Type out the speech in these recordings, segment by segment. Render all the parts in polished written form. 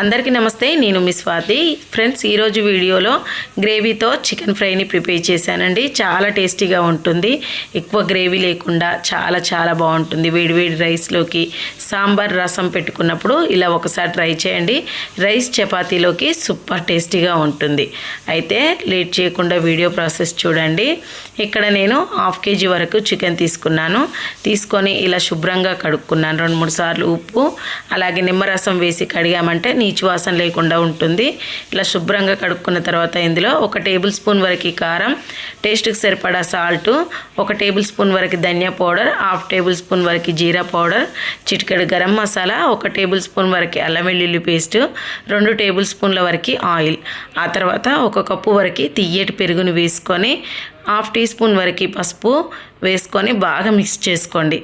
అందరికీ నమస్తే, నేను మీ స్వాతి. ఫ్రెండ్స్, ఈరోజు వీడియోలో గ్రేవీతో చికెన్ ఫ్రైని ప్రిపేర్ చేశానండి. చాలా టేస్టీగా ఉంటుంది. ఎక్కువ గ్రేవీ లేకుండా చాలా బాగుంటుంది. వేడివేడి రైస్లోకి, సాంబార్ రసం పెట్టుకున్నప్పుడు ఇలా ఒకసారి ట్రై చేయండి. రైస్ చపాతీలోకి సూపర్ టేస్టీగా ఉంటుంది. అయితే లేట్ చేయకుండా వీడియో ప్రాసెస్ చూడండి. ఇక్కడ నేను 1/2 kg వరకు చికెన్ తీసుకొని ఇలా శుభ్రంగా కడుక్కున్నాను. 2-3 సార్లు ఉప్పు అలాగే నిమ్మరసం వేసి కడిగామంటే నీచు వాసన లేకుండా ఉంటుంది. ఇలా శుభ్రంగా కడుక్కున్న తర్వాత ఇందులో 1 టేబుల్ స్పూన్ వరకు కారం, టేస్ట్కి సరిపడా సాల్ట్, 1 టేబుల్ స్పూన్ వరకు ధనియా పౌడర్, 1/2 టేబుల్ స్పూన్ వరకు జీరా పౌడర్, చిటికెడు గరం మసాలా, 1 టేబుల్ స్పూన్ వరకు అల్లం వెల్లుల్లి పేస్ట్, 2 టేబుల్ స్పూన్ల వరకు ఆయిల్. ఆ తర్వాత 1 కప్పు వరకు తియ్యటి పెరుగును వేసుకొని 1/2 టీ స్పూన్ వరకు పసుపు వేసుకొని బాగా మిక్స్ చేసుకోండి.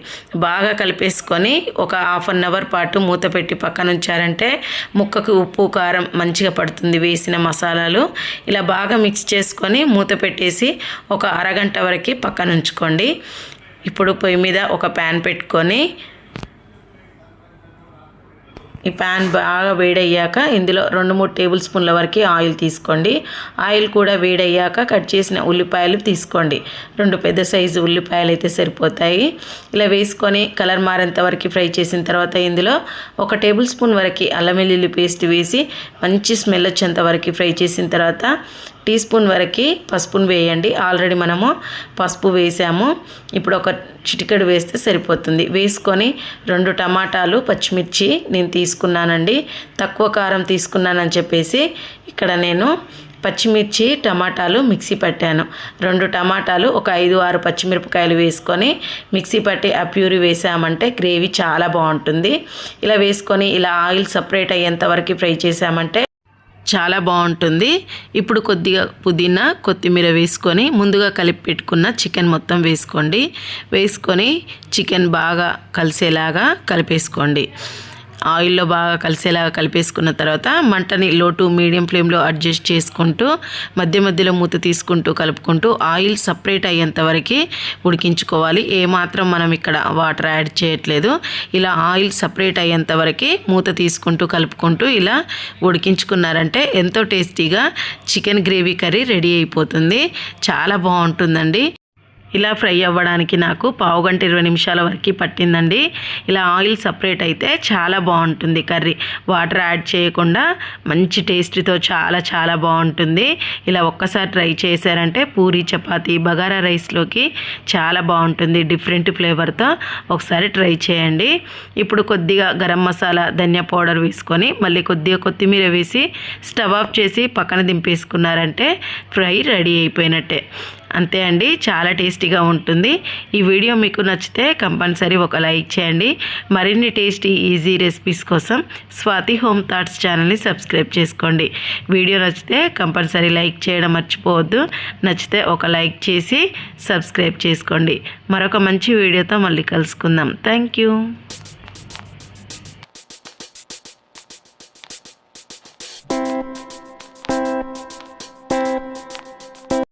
బాగా కలిపేసుకొని ఒక 1/2 అవర్ పాటు మూత పెట్టి పక్కన ఉంచారంటే ముక్కకు ఉప్పు కారం మంచిగా పడుతుంది. వేసిన మసాలాలు ఇలా బాగా మిక్స్ చేసుకొని మూత పెట్టేసి ఒక అరగంట వరకు పక్కన ఉంచుకోండి. ఇప్పుడు పొయ్యి మీద ఒక ప్యాన్ పెట్టుకొని ఈ ప్యాన్ బాగా వేడయ్యాక ఇందులో 2-3 టేబుల్ స్పూన్ల వరకు ఆయిల్ తీసుకోండి. ఆయిల్ కూడా వేడయ్యాక కట్ చేసిన ఉల్లిపాయలు తీసుకోండి. 2 పెద్ద సైజు ఉల్లిపాయలు అయితే సరిపోతాయి. ఇలా వేసుకొని కలర్ మారేంత వరకు ఫ్రై చేసిన తర్వాత ఇందులో 1 టేబుల్ స్పూన్ వరకు అల్లం వెల్లుల్లి పేస్ట్ వేసి మంచి స్మెల్ వచ్చేంత వరకు ఫ్రై చేసిన తర్వాత టీ స్పూన్ వరకు పసుపును వేయండి. ఆల్రెడీ మనము పసుపు వేసాము. ఇప్పుడు 1 చిటికెడు వేస్తే సరిపోతుంది. వేసుకొని 2 టమాటాలు, పచ్చిమిర్చి నేను తీసుకున్నానండి. తక్కువ కారం తీసుకున్నానని చెప్పేసి ఇక్కడ నేను పచ్చిమిర్చి టమాటాలు మిక్సీ పట్టాను. 2 టమాటాలు, ఒక 5-6 పచ్చిమిరపకాయలు వేసుకొని మిక్సీ పట్టి ఆ ప్యూరీ వేసామంటే గ్రేవీ చాలా బాగుంటుంది. ఇలా వేసుకొని ఇలా ఆయిల్ సపరేట్ అయ్యేంత వరకు ఫ్రై చేసామంటే చాలా బాగుంటుంది. ఇప్పుడు కొద్దిగా పుదీనా, కొత్తిమీర వేసుకొని ముందుగా కలిపి పెట్టుకున్న చికెన్ మొత్తం వేసుకొని చికెన్ బాగా కలిసేలాగా కలిపేసుకోండి. ఆయిల్లో బాగా కలిసేలాగా కలిపేసుకున్న తర్వాత మంటని లో టు మీడియం ఫ్లేమ్లో అడ్జస్ట్ చేసుకుంటూ మధ్యలో మూత తీసుకుంటూ కలుపుకుంటూ ఆయిల్ సపరేట్ అయ్యేంత వరకు ఉడికించుకోవాలి. ఏమాత్రం మనం ఇక్కడ వాటర్ యాడ్ చేయట్లేదు. ఇలా ఆయిల్ సపరేట్ అయ్యేంత వరకు మూత తీసుకుంటూ కలుపుకుంటూ ఇలా ఉడికించుకున్నారంటే ఎంతో టేస్టీగా చికెన్ గ్రేవీ కర్రీ రెడీ అయిపోతుంది. చాలా బాగుంటుందండి. ఇలా ఫ్రై అవ్వడానికి నాకు 1/2 గంట 20 నిమిషాల వరకు పట్టిందండి. ఇలా ఆయిల్ సపరేట్ అయితే చాలా బాగుంటుంది కర్రీ. వాటర్ యాడ్ చేయకుండా మంచి టేస్ట్తో చాలా బాగుంటుంది. ఇలా ఒక్కసారి ట్రై చేశారంటే పూరీ, చపాతీ, బగారా రైస్లోకి చాలా బాగుంటుంది. డిఫరెంట్ ఫ్లేవర్తో ఒకసారి ట్రై చేయండి. ఇప్పుడు కొద్దిగా గరం మసాలా, ధనియా పౌడర్ వేసుకొని మళ్ళీ కొద్దిగా కొత్తిమీర వేసి స్టవ్ ఆఫ్ చేసి పక్కన దింపేసుకున్నారంటే ఫ్రై రెడీ అయిపోయినట్టే. అంతే అండి, చాలా టేస్టీగా ఉంటుంది. ఈ వీడియో మీకు నచ్చితే కంపల్సరీ ఒక లైక్ చేయండి. మరిన్ని టేస్టీ ఈజీ రెసిపీస్ కోసం స్వాతి హోమ్ థాట్స్ ఛానల్ని సబ్స్క్రైబ్ చేసుకోండి. వీడియో నచ్చితే కంపల్సరీ లైక్ చేయడం మర్చిపోవద్దు. నచ్చితే ఒక లైక్ చేసి సబ్స్క్రైబ్ చేసుకోండి. మరొక మంచి వీడియోతో మళ్ళీ కలుసుకుందాం. Thank you.